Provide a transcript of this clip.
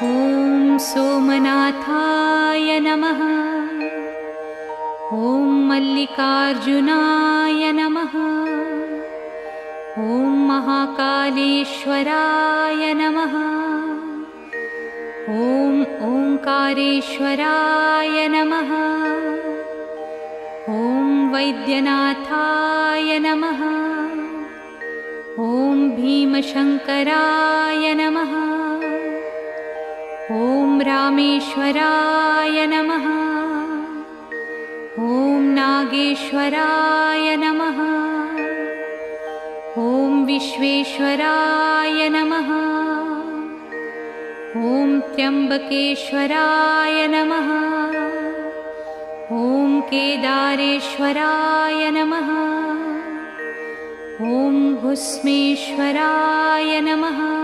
ॐ सोमनाथाय नमः। ॐ मल्लिकार्जुनाय नमः। ॐ महाकालेश्वराय नमः। ॐ ओंकारेश्वराय नमः। ॐ वैद्यनाथाय नमः। ॐ भीमशङ्कराय नमः। ॐ रामेश्वराय नमः। ॐ नागेश्वराय नमः। ॐ विश्वेश्वराय नमः। ॐ त्र्यम्बकेश्वराय नमः। ॐ केदारेश्वराय नमः। ॐ भुस्मेश्वराय नमः।